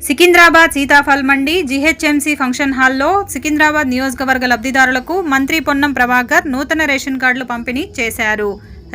సికింద్రాబాద్ సీతాఫల్ మండి GHMC function హాల్లో సికింద్రాబాద్ నియోజకవర్గ లబ్ధిదారులకు మంత్రి పొన్నం ప్రభాకర్ నూతన రేషన్ కార్డులు పంపిణీ చేశారు.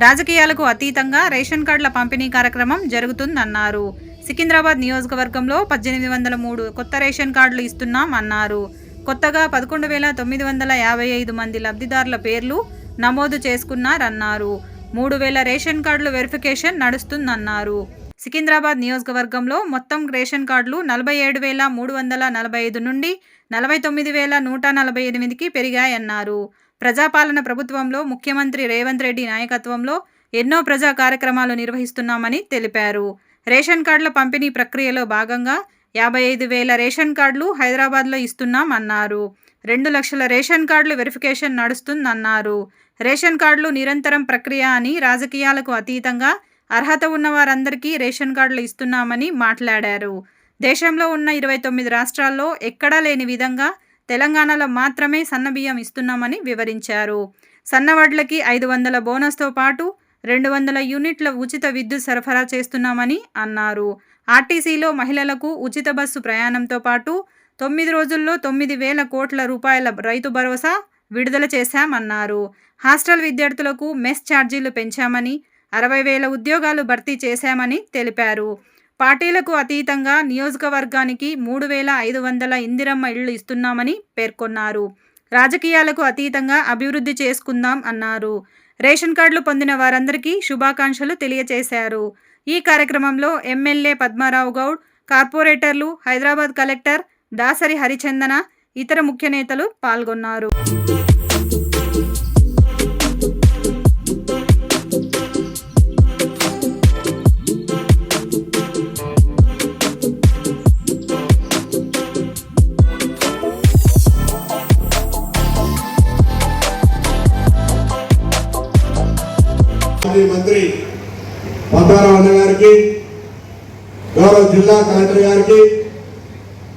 రాజకీయాలకు అతీతంగా రేషన్ కార్డుల పంపిణీ కార్యక్రమం జరుగుతుందన్నారు. సికింద్రాబాద్ నియోజకవర్గంలో 1803 కొత్త రేషన్ కార్డులు ఇస్తున్నాం అన్నారు. కొత్తగా 11,955 మంది లబ్ధిదారుల పేర్లు నమోదు చేసుకున్నారన్నారు. 3,000 రేషన్ కార్డులు వెరిఫికేషన్ నడుస్తుందన్నారు. సికింద్రాబాద్ నియోజకవర్గంలో మొత్తం రేషన్ కార్డులు 47,345 నుండి 49,148కి పెరిగాయన్నారు. ప్రజాపాలన ప్రభుత్వంలో ముఖ్యమంత్రి రేవంత్ రెడ్డి నాయకత్వంలో ఎన్నో ప్రజా కార్యక్రమాలు నిర్వహిస్తున్నామని తెలిపారు. రేషన్ కార్డుల పంపిణీ ప్రక్రియలో భాగంగా 55,000 రేషన్ కార్డులు హైదరాబాద్లో ఇస్తున్నామన్నారు. 2 లక్షల రేషన్ కార్డులు వెరిఫికేషన్ నడుస్తుందన్నారు. రేషన్ కార్డులు నిరంతరం ప్రక్రియ అని, రాజకీయాలకు అతీతంగా అర్హత ఉన్న వారందరికీ రేషన్ కార్డులు ఇస్తున్నామని మాట్లాడారు. దేశంలో ఉన్న 29 రాష్ట్రాల్లో ఎక్కడా లేని విధంగా తెలంగాణలో మాత్రమే సన్నబియ్యం ఇస్తున్నామని వివరించారు. సన్నవడ్లకి 500 బోనస్తో పాటు 200 యూనిట్ల ఉచిత విద్యుత్ సరఫరా చేస్తున్నామని అన్నారు. ఆర్టీసీలో మహిళలకు ఉచిత బస్సు ప్రయాణంతో పాటు 9 రోజుల్లో 9,000 కోట్ల రూపాయల రైతు భరోసా విడుదల చేశామన్నారు. హాస్టల్ విద్యార్థులకు మెస్ ఛార్జీలు పెంచామని, 60,000 ఉద్యోగాలు భర్తీ చేశామని తెలిపారు. పార్టీలకు అతీతంగా నియోజకవర్గానికి 3,500 ఇందిరమ్మ ఇళ్లు ఇస్తున్నామని పేర్కొన్నారు. రాజకీయాలకు అతీతంగా అభివృద్ధి చేసుకుందాం అన్నారు. రేషన్ కార్డులు పొందిన వారందరికీ శుభాకాంక్షలు తెలియజేశారు. ఈ కార్యక్రమంలో ఎమ్మెల్యే పద్మారావు గౌడ్, కార్పొరేటర్లు, హైదరాబాద్ కలెక్టర్ దాసరి హరిచందన, ఇతర ముఖ్య నేతలు పాల్గొన్నారు. మంత్రి పద్మారావు అన్న గారికి, గౌరవ జిల్లా కలెక్టర్ గారికి,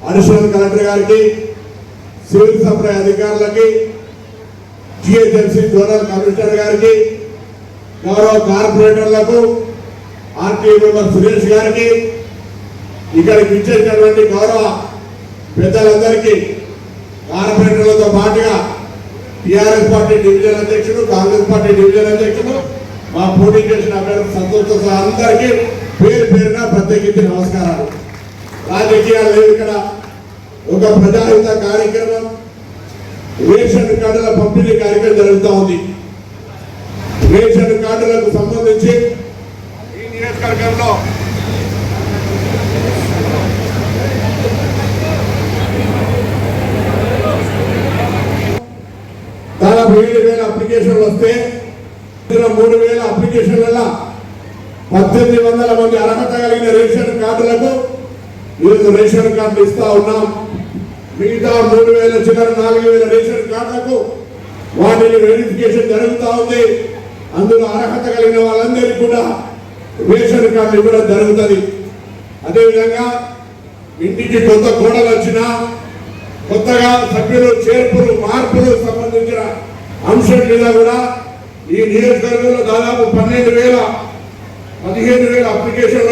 అడిషనల్ కలెక్టర్ గారికి, సివిల్ సప్లై అధికారులకి, జిహెచ్ఎంసీ జోనల్ కమిషనర్ గారికి, గౌరవ కార్పొరేటర్లకు, ఆర్టీ మెంబర్ సురేష్ గారికి, ఇక్కడికి ఇచ్చేసినటువంటి గౌరవ పెద్దలందరికీ, కార్పొరేటర్లతో పాటుగా టీఆర్ఎస్ పార్టీ డివిజన్ అధ్యక్షుడు, కాంగ్రెస్ పార్టీ డివిజన్ అధ్యక్షుడు, మా పోటీ చేసిన అభ్యర్థి సంతోష్ అందరికీ పేరు పేరున ప్రత్యేకించి నమస్కారాలు. రాజకీయాలు లేవు ఇక్కడ. ఒక ప్రజాహిత కార్యక్రమం, రేషన్ కార్డుల పంపిణీ కార్యక్రమం జరుగుతూ ఉంది. రేషన్ కార్డులకు సంబంధించి ఈ నియోజకవర్గంలో దాదాపు 7,000 అప్లికేషన్లు వస్తే 3,000 అప్లికేషన్ల 1,800 మంది అర్హత కలిగిన రేషన్ కార్డులకు ఈరోజు రేషన్ కార్డులు ఇస్తా ఉన్నాం. మిగతా 3,000 చిల్లర 4,000 రేషన్ కార్డులకు వాటిని వెరిఫికేషన్ జరుగుతూ ఉంది. అందులో అర్హత కలిగిన వాళ్ళందరికీ కూడా రేషన్ కార్డులు ఇవ్వడం జరుగుతుంది. అదేవిధంగా ఇంటికి కొత్త కోడలు వచ్చినా, కొత్తగా సభ్యులు చేర్పులు మార్పులు సంబంధించిన అంశం మీద కూడా ఈ నియోజకవర్గంలో దాదాపు 15,000 అప్లికేషన్లు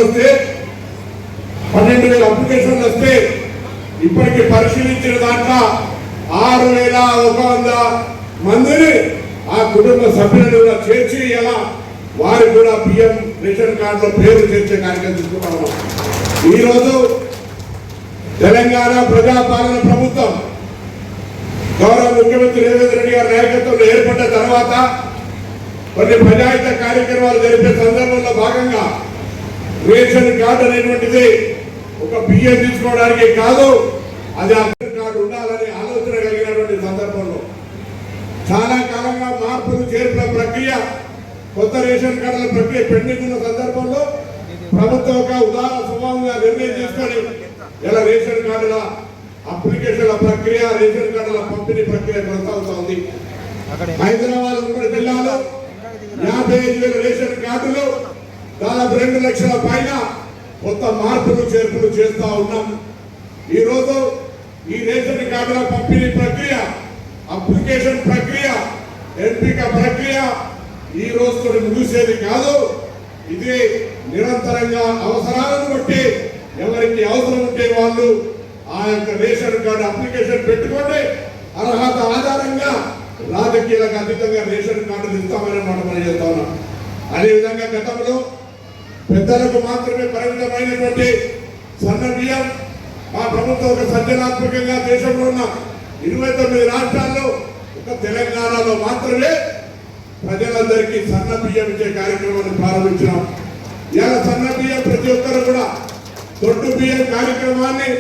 వస్తే ఇప్పటికీ పరిశీలించిన దాంట్లో 6,100 మందిని ఆ కుటుంబ సభ్యులను కూడా చేర్చి ఇలా వారికి కూడా పిఎం రేషన్ కార్డులో పేరు చేర్చే కార్యక్రమం తీసుకుంటున్నాం. ఈరోజు తెలంగాణ ప్రజాపాలన ప్రభుత్వం గౌరవ ముఖ్యమంత్రి రేవంత్ రెడ్డి గారి నాయకత్వంలో ఏర్పడ్డ తర్వాత కొన్ని ప్రజాహిత కార్యక్రమాలు జరిపే సందర్భంలో భాగంగా రేషన్ కార్డు అనేటువంటిది ఒక బియ్యం తీసుకోవడానికి కాదు, అది ఆధార్ కార్డు ఉండాలని ఆలోచన కలిగినటువంటి సందర్భంలో చాలా కాలంగా మార్పులు చేర్పుల ప్రక్రియ, కొత్త రేషన్ కార్డుల ప్రక్రియ పెండింగ్ ఉన్న సందర్భంలో ప్రభుత్వం ఒక ఉదార స్వభావంగా నిర్ణయం తీసుకొని ఇలా రేషన్ కార్డుల అప్లికేషన్ల ప్రక్రియ, రేషన్ కార్డుల పంపిణీ ప్రక్రియ కొనసాగుతూ ఉంది. హైదరాబాద్ ఉమ్మడి జిల్లాలో 55,000 రేషన్ కార్డులు, దాదాపు 2 లక్షల పైన కొత్త మార్పులు చేర్పులు చేస్తూ ఉన్నాం. ఈరోజు ఈ రేషన్ కార్డుల పంపిణీ ప్రక్రియ, అప్లికేషన్ ప్రక్రియ, ఎంపిక ప్రక్రియ ఈ రోజుతో ముగిసేది కాదు. ఇది నిరంతరంగా అవసరాలను బట్టి ఎవరికి అవసరం ఉంటే వాళ్ళు ఆ యొక్క రేషన్ కార్డు అప్లికేషన్ పెట్టుకోండి. అర్హత ఆధారంగా రాజకీయాలకు అతీతంగా రేషన్ కార్డులు ఇస్తామని మాట మనం చేస్తా ఉన్నాం. అదేవిధంగా గతంలో పెద్దలకు మాత్రమే పరిమితమైనటువంటి సన్న బియ్యం మా ప్రభుత్వం ఒక సర్జనాత్మకంగా దేశంలో ఉన్న 29 రాష్ట్రాల్లో ఒక తెలంగాణలో మాత్రమే ప్రజలందరికీ సన్న బియ్యం ఇచ్చే కార్యక్రమాన్ని ప్రారంభించినాం. ఇలా సన్న బియ్యం ప్రతి ఒక్కరు కూడా దొడ్డు బియ్యం కార్యక్రమాన్ని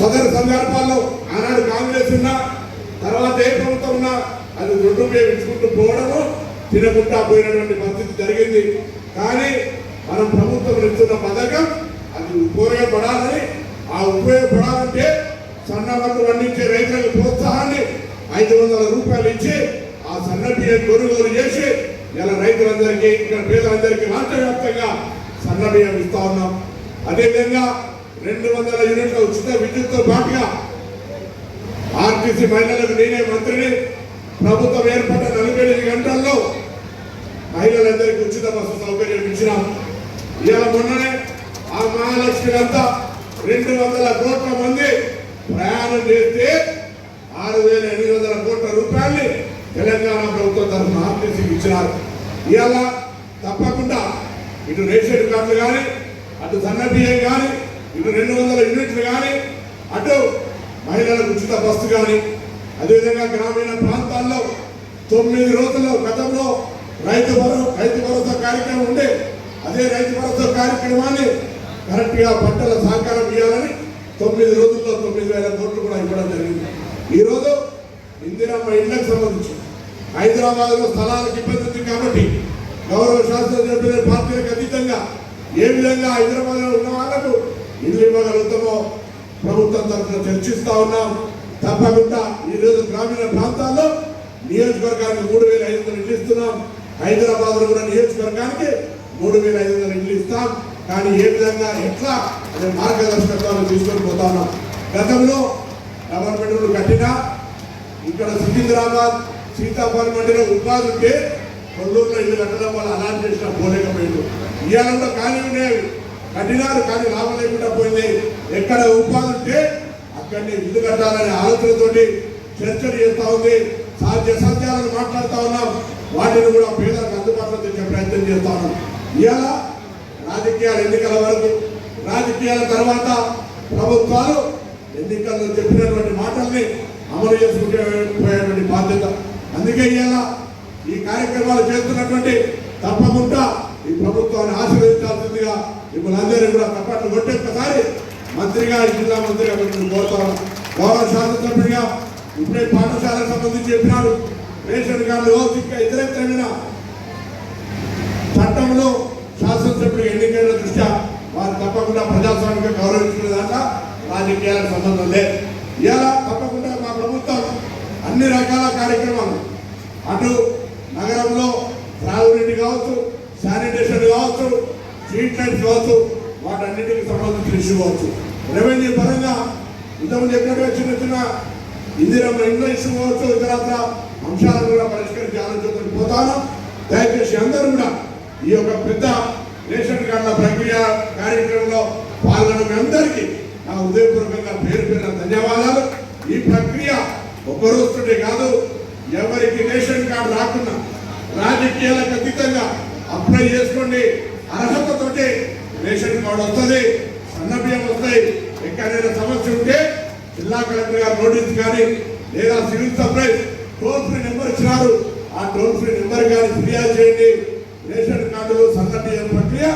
సదరు సందర్భాల్లో ఆనాడు కాంగ్రెస్ ఉన్నా తర్వాత ఏ ప్రభుత్వం ఉన్నా అది దొడ్డు బియ్యం ఇచ్చుకుంటూ పోవడము తినకుండా పోయినటువంటి పరిస్థితి జరిగింది. కానీ మనం ప్రభుత్వం ఇస్తున్న పథకం అది ఉపయోగపడాలని, ఆ ఉపయోగపడాలంటే సన్న వడ్లు పండించే రైతులకు ప్రోత్సాహాన్ని 500 రూపాయలు ఇచ్చి ఆ సన్న బియ్యం కొనుగోలు చేసి ఇలా రైతులందరికీ ఇక్కడ పేదలందరికీ రాష్ట్ర వ్యాప్తంగా సన్న బియ్యం ఇస్తా ఉన్నాం. అదేవిధంగా 200 యూనిట్ల ఉచిత విద్యుత్తో పాటుగా ఆర్టీసీ మహిళలకు నేనే మంత్రిని ప్రభుత్వం ఏర్పడ్డ 48 గంటల్లో మహిళలందరికీ ఉచిత బస్సు సౌకర్యం ఇచ్చినాం. ఇవాళ మొన్ననే ఆ మహాలక్ష్మిలంతా 200 కోట్ల మంది ప్రయాణం చేస్తే 6,800 కోట్ల రూపాయల్ని తెలంగాణ ప్రభుత్వం తరఫున ఆర్టీసీకి ఇచ్చినారు. ఇవాళ తప్పకుండా ఇటు రేషన్ కార్డులు కానీ, అటు సన్న బియ్యం కానీ, ఇటు 200 యూనిట్లు కానీ, అటు మహిళలకు ఉచిత బస్సు కానీ, అదేవిధంగా గ్రామీణ ప్రాంతాల్లో 9 రోజుల్లో గతంలో రైతు భరోసా కార్యక్రమం ఉండే అదే రైతు భరోసా కార్యక్రమాన్ని కరెక్ట్గా పంటల సహకారం ఇవ్వాలని 9 రోజుల్లో 9,000 కోట్లు కూడా ఇవ్వడం జరిగింది. ఈరోజు ఇందిరమ్మ ఇళ్లకు సంబంధించి హైదరాబాద్లో స్థలాలకు ఇబ్బంది ఉంది కాబట్టి గౌరవ శాసనసభ్యుల పార్టీలకు అతీతంగా ఏ విధంగా హైదరాబాద్లో ఉన్న వాళ్ళకు ఇల్లు ఇవ్వగలుగుతామో ప్రభుత్వం తరఫున చర్చిస్తా ఉన్నాం. తప్పకుండా ఈరోజు గ్రామీణ ప్రాంతాల్లో నియోజకవర్గానికి 3,500 ఇల్లు ఇస్తున్నాం. హైదరాబాద్లో కూడా నియోజకవర్గానికి 3,500 ఇల్లు ఇస్తాం. కానీ ఏ విధంగా ఎట్లా అనే మార్గదర్శకత్వాన్ని తీసుకొని పోతా ఉన్నాం. గతంలో డబల్ బెడ్రూమ్లు కట్టినా ఇక్కడ సికింద్రాబాద్ సీతాఫల్ మండిలో ఉపాధి ఉంటే కొల్లూరులో ఇల్లు కట్టడం వల్ల అలాంటి చేసిన పోలేకపోయింది. ఇవాళ కూడా ఖాళీ ఉండేవి కట్టినారు, కానీ లాభం లేకుండా పోయింది. ఎక్కడ ఉపాధి ఉంటే అక్కడిని ఇల్లు కట్టాలనే ఆలోచనతోటి చర్చలు చేస్తూ ఉంది. సాధ్యాలను మాట్లాడుతూ ఉన్నాం. వాటిని కూడా పేదలకు అందుబాటులో తెచ్చే ప్రయత్నం చేస్తా ఉన్నాం. ఇవాళ రాజకీయాలు ఎన్నికల వరకు, రాజకీయాల తర్వాత ప్రభుత్వాలు ఎన్నికల్లో చెప్పినటువంటి మాటల్ని అమలు చేసుకుంటే పోయేటువంటి బాధ్యత. అందుకే ఇవాళ ఈ కార్యక్రమాలు చేస్తున్నటువంటి తప్పకుండా ఈ ప్రభుత్వాన్ని ఆశీర్వదించాల్సిందిగా మిమ్మల్ని అందరినీ కూడా తప్పట్లు కొట్టి ఒక్కసారి మంత్రిగా, జిల్లా మంత్రిగా మిమ్మల్ని కోరుతాను. గౌరవ శాసనసభ్యుడిగా ఇప్పుడే పాఠశాలకు సంబంధించి చెప్పినారు. రేషన్ కార్డులు ఇంకా ఇతరేతరమైన చట్టంలో శాసనసభ్యుడిగా ఎన్నికైన దృష్ట్యా వారు తప్పకుండా ప్రజాస్వామిక గౌరవించుకునే దాంట్లో రాజకీయాలకు సంబంధం లేదు. ఇలా తప్పకుండా మా ప్రభుత్వం అన్ని రకాల కార్యక్రమాలు అటు నగరంలో త్రాగునీటి కావచ్చు, శానిటేషన్ కావచ్చు, స్ట్రీట్ లైట్స్ కావచ్చు, వాటన్నిటికి సంబంధించిన ఇష్యూ కావచ్చు, రెవెన్యూ పరంగా ఇంతకుముందు చెప్పినట్టుగా చిన్న చిన్న ఇందిరమ్మ ఇంట్లో ఇష్యూ కావచ్చు, ఇతరత్ర అంశాలను కూడా పరిష్కరించి ఆలోచనకు పోతాను. దయచేసి అందరూ కూడా ఈ యొక్క పెద్ద రేషన్ కార్డుల ప్రక్రియ కార్యక్రమంలో పాల్గొన్న మీ అందరికీ నా హృదయపూర్వకంగా పేరు పేరున ధన్యవాదాలు. ఈ ప్రక్రియ ఒక్కరోజుతోటే కాదు, ఎవరికి రేషన్ కార్డు రాకుండా రాజకీయాలకు అతీతంగా అప్లై చేసుకోండి. అర్హతతోటి రేషన్ కార్డు వస్తుంది, సన్న బియ్యం వస్తాయి. ఎక్కడైనా సమస్య ఉంటే జిల్లా కలెక్టర్ గారు నోటీస్ కానీ లేదా civil supplies toll free number ఇచ్చినారు, ఆ టోల్ ఫ్రీ నెంబర్ కానీ ఫిర్యాదు చేయండి. రేషన్ కార్డులు సన్న బియ్యం ప్రక్రియ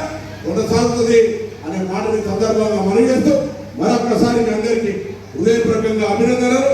కొనసాగుతుంది అనే మాటని సందర్భంగా మనవి చేస్తూ మరొకసారి మీ అందరికీ హృదయపూర్వకంగా అభినందనలు.